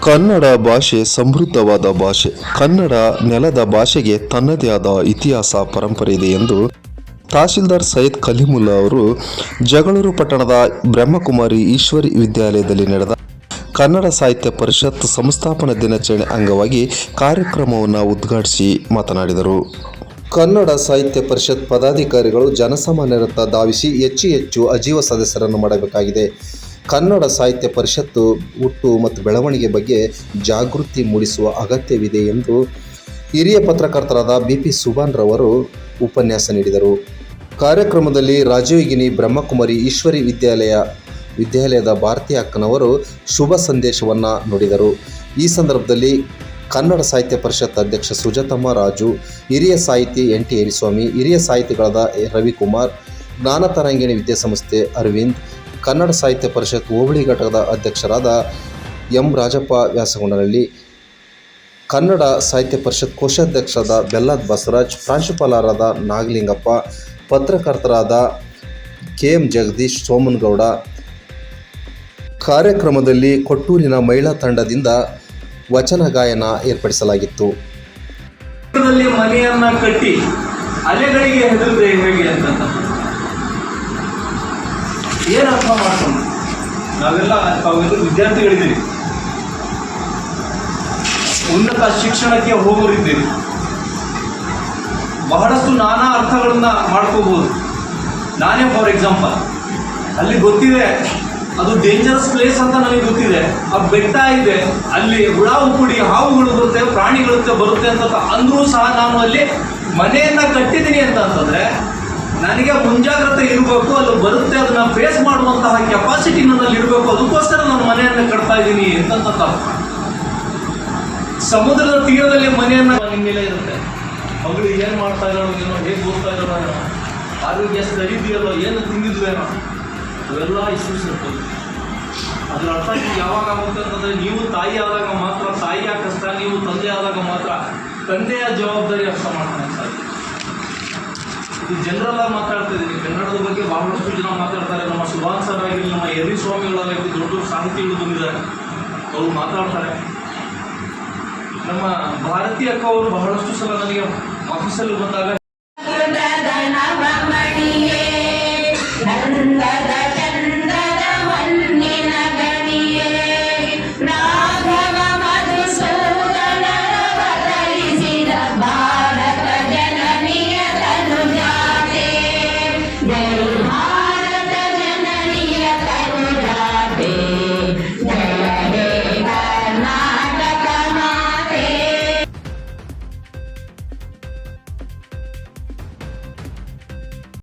ಕನ್ನಡ ಭಾಷೆ ಸಮೃದ್ಧವಾದ ಭಾಷೆ. ಕನ್ನಡ ನೆಲದ ಭಾಷೆಗೆ ತನ್ನದೇ ಆದ ಇತಿಹಾಸ ಪರಂಪರೆ ಇದೆ ಎಂದು ತಹಶೀಲ್ದಾರ್ ಸೈಯದ್ ಕಲೀಮುಲ್ಲಾ ಅವರು ಜಗಳೂರು ಪಟ್ಟಣದ ಬ್ರಹ್ಮಕುಮಾರಿ ಈಶ್ವರಿ ವಿದ್ಯಾಲಯದಲ್ಲಿ ನಡೆದ ಕನ್ನಡ ಸಾಹಿತ್ಯ ಪರಿಷತ್ ಸಂಸ್ಥಾಪನಾ ದಿನಾಚರಣೆ ಅಂಗವಾಗಿ ಕಾರ್ಯಕ್ರಮವನ್ನು ಉದ್ಘಾಟಿಸಿ ಮಾತನಾಡಿದರು. ಕನ್ನಡ ಸಾಹಿತ್ಯ ಪರಿಷತ್ ಪದಾಧಿಕಾರಿಗಳು ಜನಸಾಮಾನ್ಯರತ್ತ ಧಾವಿಸಿ ಹೆಚ್ಚು ಅಜೀವ ಸದಸ್ಯರನ್ನು ಮಾಡಬೇಕಾಗಿದೆ. ಕನ್ನಡ ಸಾಹಿತ್ಯ ಪರಿಷತ್ತು ಹುಟ್ಟು ಮತ್ತು ಬೆಳವಣಿಗೆ ಬಗ್ಗೆ ಜಾಗೃತಿ ಮೂಡಿಸುವ ಅಗತ್ಯವಿದೆ ಎಂದು ಹಿರಿಯ ಪತ್ರಕರ್ತರಾದ ಬಿ.ಪಿ. ಸುಭಾನ್ ರವರು ಉಪನ್ಯಾಸ ನೀಡಿದರು. ಕಾರ್ಯಕ್ರಮದಲ್ಲಿ ರಾಜಯೋಗಿನಿ ಬ್ರಹ್ಮಕುಮಾರಿ ಈಶ್ವರಿ ವಿದ್ಯಾಲಯದ ಭಾರತಿ ಅಕ್ಕನವರು ಶುಭ ಸಂದೇಶವನ್ನು ನುಡಿದರು. ಈ ಸಂದರ್ಭದಲ್ಲಿ ಕನ್ನಡ ಸಾಹಿತ್ಯ ಪರಿಷತ್ ಅಧ್ಯಕ್ಷ ಸುಜಾತಮ್ಮ ರಾಜು, ಹಿರಿಯ ಸಾಹಿತಿ ಎನ್.ಟಿ. ಯರಿಸ್ವಾಮಿ, ಹಿರಿಯ ಸಾಹಿತಿಗಳಾದ ರವಿಕುಮಾರ್, ಜ್ಞಾನತರಂಗಿಣಿ ವಿದ್ಯಾಸಂಸ್ಥೆ ಅರವಿಂದ್, ಕನ್ನಡ ಸಾಹಿತ್ಯ ಪರಿಷತ್ ಹೋಬಳಿ ಘಟಕದ ಅಧ್ಯಕ್ಷರಾದ ಎಂ. ರಾಜಪ್ಪ ವ್ಯಾಸಗೊಂಡನಹಳ್ಳಿ, ಕನ್ನಡ ಸಾಹಿತ್ಯ ಪರಿಷತ್ ಕೋಶಾಧ್ಯಕ್ಷರಾದ ಬೆಲ್ಲದ್ ಬಸವರಾಜ್, ಪ್ರಾಂಶುಪಾಲರಾದ ನಾಗಲಿಂಗಪ್ಪ, ಪತ್ರಕರ್ತರಾದ ಕೆ.ಎಂ. ಜಗದೀಶ್, ಸೋಮನಗೌಡ. ಕಾರ್ಯಕ್ರಮದಲ್ಲಿ ಕೊಟ್ಟೂರಿನ ಮಹಿಳಾ ತಂಡದಿಂದ ವಚನ ಗಾಯನ ಏರ್ಪಡಿಸಲಾಗಿತ್ತು. ಮನೆಯನ್ನ ಕಟ್ಟಿ ಅಲೆಗಳಿಗೆ ಹೆದರದೆ ಹೇಗೆ ಅಂತ ಏನು ಅರ್ಥ ಮಾಡ್ಕೊಂಡು ನಾವೆಲ್ಲ ವಿದ್ಯಾರ್ಥಿಗಳಿದ್ದೀವಿ, ಉನ್ನತ ಶಿಕ್ಷಣಕ್ಕೆ ಹೋಗೋರಿದ್ದೀವಿ, ಬಹಳಷ್ಟು ನಾನಾ ಅರ್ಥಗಳನ್ನ ಮಾಡ್ಕೋಬಹುದು. ನಾನೇ ಫಾರ್ ಎಕ್ಸಾಂಪಲ್ ಅಲ್ಲಿ ಗೊತ್ತಿದೆ, ಅದು ಡೇಂಜರಸ್ ಪ್ಲೇಸ್ ಅಂತ ನನಗೆ ಗೊತ್ತಿದೆ. ಆ ಬೆಟ್ಟ ಇದೆ, ಅಲ್ಲಿ ಹುಳ ಉಪ್ಪುಡಿ ಹಾವುಗಳು ಬರುತ್ತೆ, ಪ್ರಾಣಿಗಳು ಬರುತ್ತೆ ಅಂತ ಅಂದ್ರೂ ಸಹ ನಾನು ಅಲ್ಲಿ ಮನೆಯನ್ನ ಕಟ್ಟಿದ್ದೀನಿ ಅಂತಂದ್ರೆ ನನಗೆ ಮುಂಜಾಗ್ರತೆ ಇರಬೇಕು. ಅಲ್ಲಿ ಬರುತ್ತೆ, ಅದನ್ನ ಫೇಸ್ ಮಾಡುವಂತಹ ಕೆಪಾಸಿಟಿ ನನ್ನಲ್ಲಿ ಇರಬೇಕು. ಅದಕ್ಕೋಸ್ಕರ ನಾನು ಮನೆಯನ್ನ ಕಟ್ತಾ ಇದ್ದೀನಿ ಅಂತ. ಸಮುದ್ರದ ತೀರದಲ್ಲಿ ಮನೆಯನ್ನ ನಿಮ್ಮೆಲ್ಲ ಇರುತ್ತೆ. ಮಗಳು ಏನು ಮಾಡ್ತಾ ಇದ್ದಾರೋ ಏನೋ, ಹೇಗೆ ಓದ್ತಾ ಇದ್ದಾರೋ ಏನೋ, ಆರೋಗ್ಯ ಸರಿದೆಯಲ್ಲೋ, ಏನು ತಿಂದಿದ್ವೇನೋ, ಅವೆಲ್ಲ ಇಶ್ಯೂಸ್ ಇರ್ಬೋದು. ಅದರ ಅರ್ಥ ಯಾವಾಗ ಆಗುತ್ತೆ ಅಂತಂದರೆ, ನೀವು ತಾಯಿ ಆದಾಗ ಮಾತ್ರ ತಾಯಿಯ ಕಷ್ಟ, ನೀವು ತಂದೆ ಆದಾಗ ಮಾತ್ರ ತಂದೆಯ ಜವಾಬ್ದಾರಿ ಅರ್ಥ ಮಾಡ್ತಾನೆ ಸಾಧ್ಯ. ಇದು ಜನರಲ್ಲ ಮಾತಾಡ್ತಾ ಇದ್ದೀನಿ. ಕನ್ನಡದ ಬಗ್ಗೆ ಬಹಳಷ್ಟು ಜನ ಮಾತಾಡ್ತಾರೆ. ನಮ್ಮ ಸುಭಾನ್ ಸರ್ ಆಗಿರಲಿ, ನಮ್ಮ ಎರಿ ಸ್ವಾಮಿಗಳಾಗಲಿ, ದೊಡ್ಡ ಸಾಹಿತಿಗಳು ಬಂದಿದ್ದಾರೆ, ಅವರು ಮಾತಾಡ್ತಾರೆ. ನಮ್ಮ ಭಾರತೀಯ ಅಕ್ಕ ಅವರು ಬಹಳಷ್ಟು ಸಲ ನನಗೆ ಆಫೀಸಲ್ಲಿ ಬಂದಾಗ